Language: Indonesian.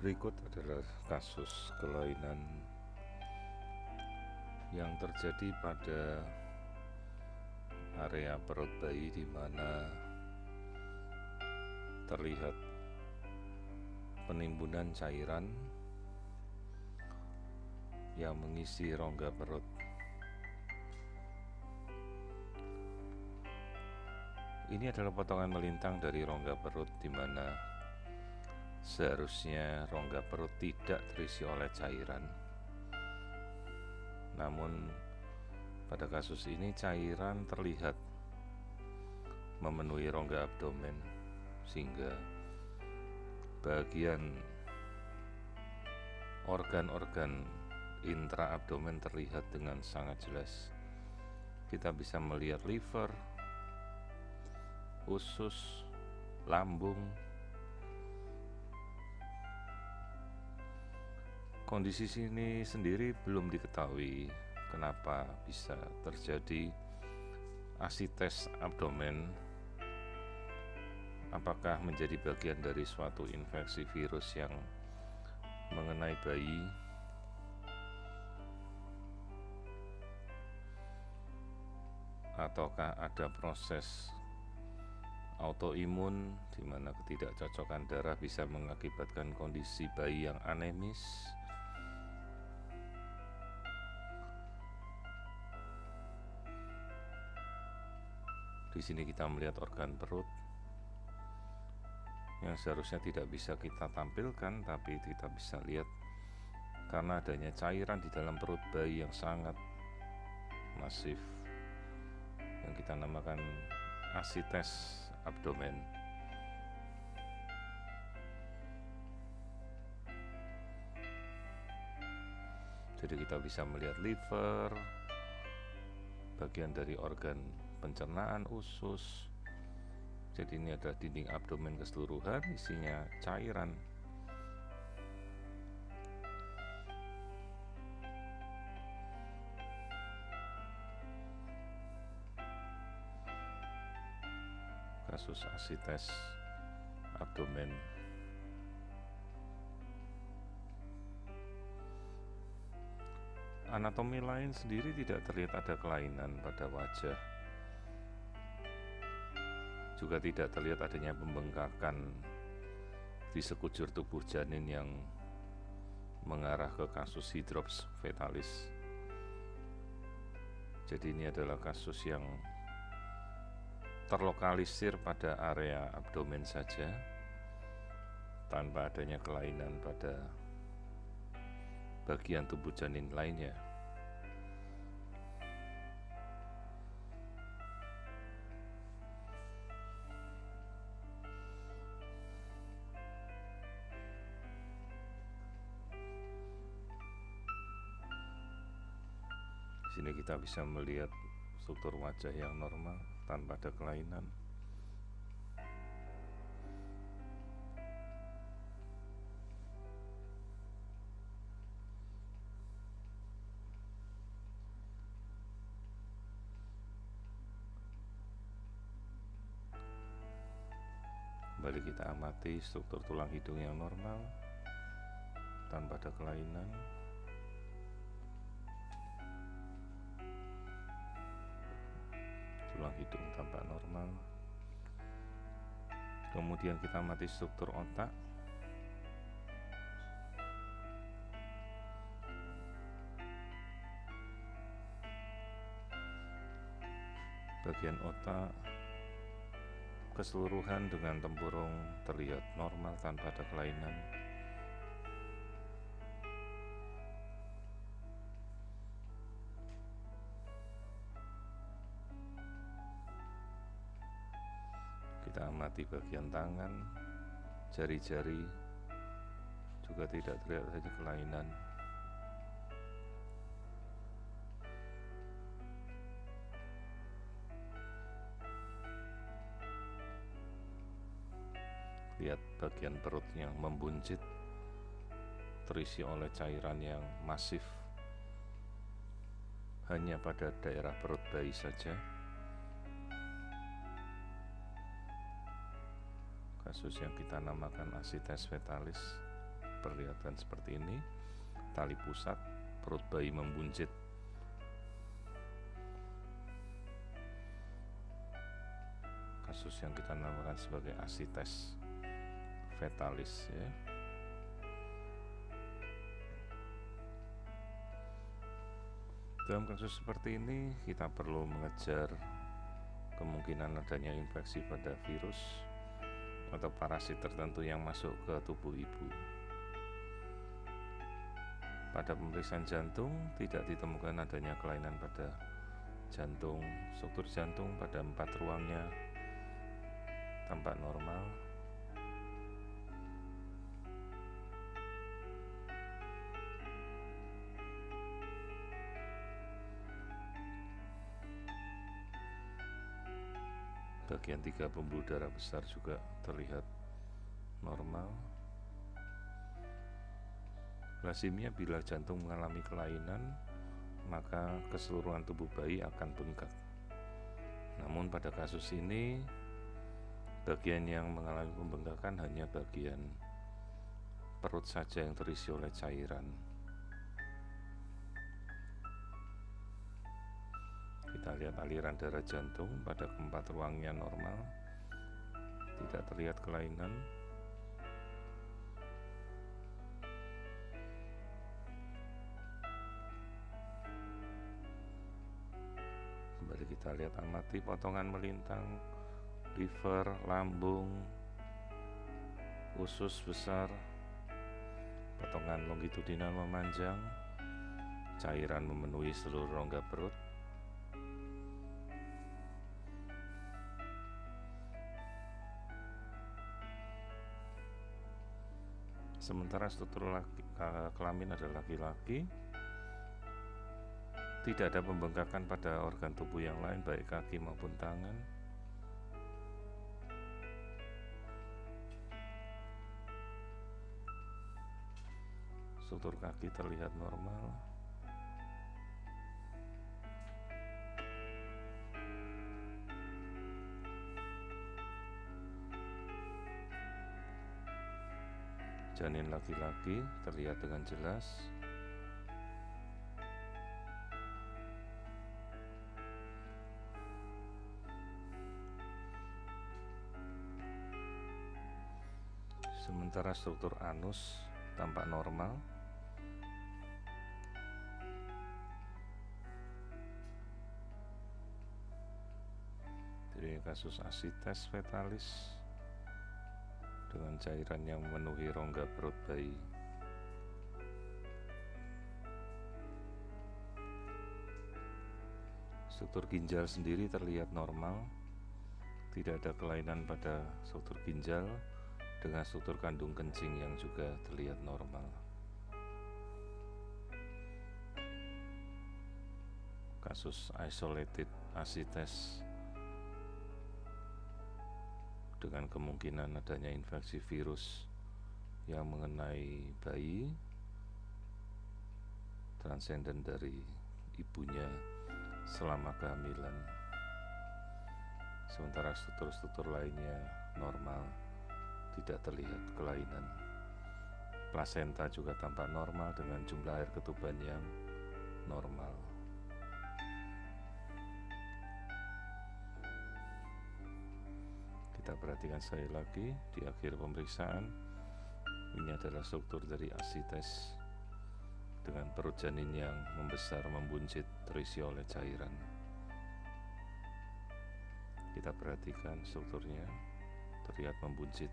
Berikut adalah kasus kelainan yang terjadi pada area perut bayi di mana terlihat penimbunan cairan yang mengisi rongga perut. Ini adalah potongan melintang dari rongga perut di mana seharusnya rongga perut tidak terisi oleh cairan. Namun pada kasus ini cairan terlihat memenuhi rongga abdomen sehingga bagian organ-organ intraabdomen terlihat dengan sangat jelas. Kita bisa melihat liver, usus, lambung. Kondisi sini sendiri belum diketahui kenapa bisa terjadi asites abdomen. Apakah menjadi bagian dari suatu infeksi virus yang mengenai bayi, ataukah ada proses autoimun di mana ketidakcocokan darah bisa mengakibatkan kondisi bayi yang anemis. Di sini kita melihat organ perut yang seharusnya tidak bisa kita tampilkan, tapi kita bisa lihat karena adanya cairan di dalam perut bayi yang sangat masif yang kita namakan asites abdomen. Jadi kita bisa melihat liver, bagian dari organ pencernaan, usus. Jadi ini adalah dinding abdomen keseluruhan, isinya cairan. Kasus asites abdomen. Anatomi lain sendiri tidak terlihat ada kelainan pada wajah. Juga tidak terlihat adanya pembengkakan di sekujur tubuh janin yang mengarah ke kasus hidrops fetalis. Jadi ini adalah kasus yang terlokalisir pada area abdomen saja, tanpa adanya kelainan pada bagian tubuh janin lainnya. Di sini kita bisa melihat struktur wajah yang normal tanpa ada kelainan. Kembali kita amati struktur tulang hidung yang normal tanpa ada kelainan. Tulang hidung tampak normal. Kemudian kita amati struktur otak. Bagian otak keseluruhan dengan tempurung terlihat normal tanpa ada kelainan. Kita amati bagian tangan, jari-jari, juga tidak terlihat ada kelainan. Lihat bagian perut yang membuncit, terisi oleh cairan yang masif hanya pada daerah perut bayi saja. Kasus yang kita namakan asites fetalis. diperlihatkan seperti ini. Tali pusat, perut bayi membuncit. Kasus yang kita namakan sebagai asites fetalis ya. Dalam kasus seperti ini kita perlu mengejar kemungkinan adanya infeksi pada virus atau parasit tertentu yang masuk ke tubuh ibu. Pada pemeriksaan jantung tidak ditemukan adanya kelainan pada jantung. Struktur jantung pada 4 ruangnya tampak normal. Bagian 3 pembuluh darah besar juga terlihat normal. Lazimnya bila jantung mengalami kelainan, maka keseluruhan tubuh bayi akan bengkak. Namun pada kasus ini, bagian yang mengalami pembengkakan hanya bagian perut saja yang terisi oleh cairan. Kita lihat aliran darah jantung pada keempat ruangnya normal, tidak terlihat kelainan. Kembali kita lihat amati potongan melintang, liver, lambung, usus besar, potongan longitudinal memanjang, cairan memenuhi seluruh rongga perut. Sementara struktur kelamin adalah laki-laki, tidak ada pembengkakan pada organ tubuh yang lain, baik kaki maupun tangan. Struktur kaki terlihat normal. Janin laki-laki terlihat dengan jelas. Sementara struktur anus tampak normal. Jadi kasus asites fetalis dengan cairan yang memenuhi rongga perut bayi. Struktur ginjal sendiri terlihat normal, tidak ada kelainan pada struktur ginjal dengan struktur kandung kencing yang juga terlihat normal. Kasus isolated asites dengan kemungkinan adanya infeksi virus yang mengenai bayi transenden dari ibunya selama kehamilan. Sementara struktur-struktur lainnya normal, tidak terlihat kelainan. Plasenta juga tampak normal dengan jumlah air ketuban yang normal. Kita perhatikan sekali lagi di akhir pemeriksaan. Ini adalah struktur dari asites dengan perut janin yang membesar, membuncit, terisi oleh cairan. Kita perhatikan strukturnya terlihat membuncit.